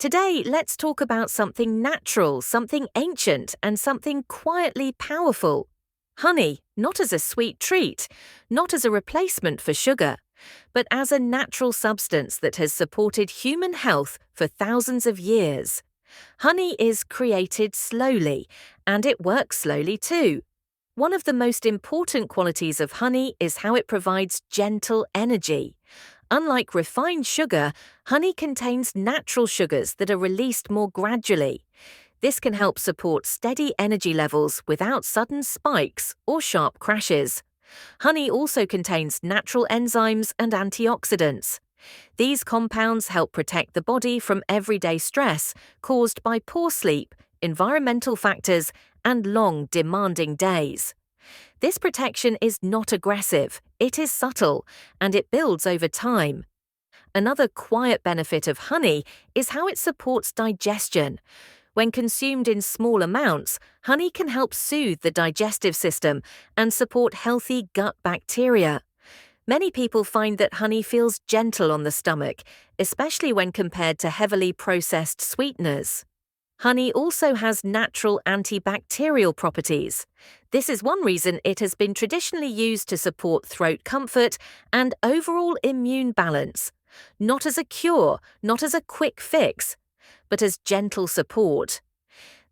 Today, let's talk about something natural, something ancient, and something quietly powerful. Honey, not as a sweet treat, not as a replacement for sugar, but as a natural substance that has supported human health for thousands of years. Honey is created slowly, and it works slowly too. One of the most important qualities of honey is how it provides gentle energy. Unlike refined sugar, honey contains natural sugars that are released more gradually. This can help support steady energy levels without sudden spikes or sharp crashes. Honey also contains natural enzymes and antioxidants. These compounds help protect the body from everyday stress caused by poor sleep, environmental factors, and long, demanding days. This protection is not aggressive, it is subtle, and it builds over time. Another quiet benefit of honey is how it supports digestion. When consumed in small amounts, honey can help soothe the digestive system and support healthy gut bacteria. Many people find that honey feels gentle on the stomach, especially when compared to heavily processed sweeteners. Honey also has natural antibacterial properties. This is one reason it has been traditionally used to support throat comfort and overall immune balance, not as a cure, not as a quick fix, but as gentle support.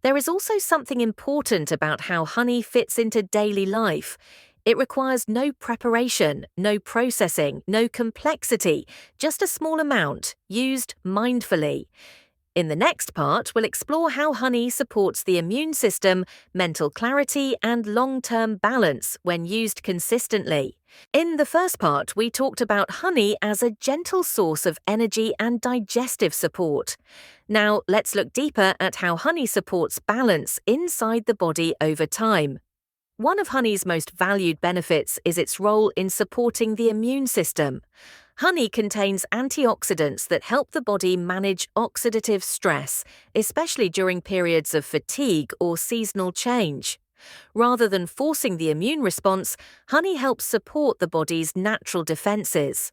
There is also something important about how honey fits into daily life. It requires no preparation, no processing, no complexity, just a small amount, used mindfully. In the next part, we'll explore how honey supports the immune system, mental clarity, and long-term balance when used consistently. In the first part, we talked about honey as a gentle source of energy and digestive support. Now, let's look deeper at how honey supports balance inside the body over time. One of honey's most valued benefits is its role in supporting the immune system. Honey contains antioxidants that help the body manage oxidative stress, especially during periods of fatigue or seasonal change. Rather than forcing the immune response, honey helps support the body's natural defenses.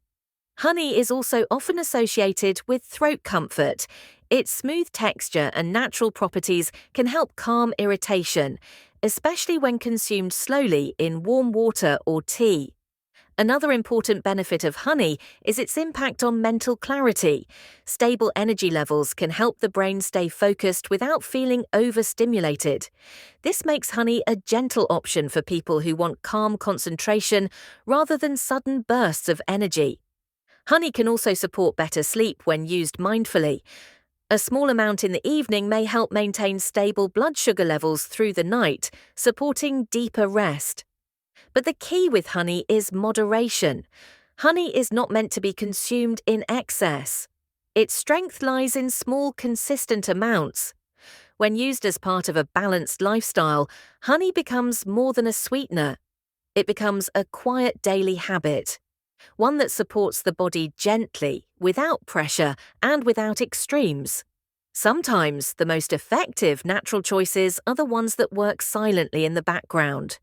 Honey is also often associated with throat comfort. Its smooth texture and natural properties can help calm irritation, especially when consumed slowly in warm water or tea. Another important benefit of honey is its impact on mental clarity. Stable energy levels can help the brain stay focused without feeling overstimulated. This makes honey a gentle option for people who want calm concentration rather than sudden bursts of energy. Honey can also support better sleep when used mindfully. A small amount in the evening may help maintain stable blood sugar levels through the night, supporting deeper rest. But the key with honey is moderation. Honey is not meant to be consumed in excess. Its strength lies in small, consistent amounts. When used as part of a balanced lifestyle, honey becomes more than a sweetener. It becomes a quiet daily habit, one that supports the body gently, without pressure, and without extremes. Sometimes the most effective natural choices are the ones that work silently in the background.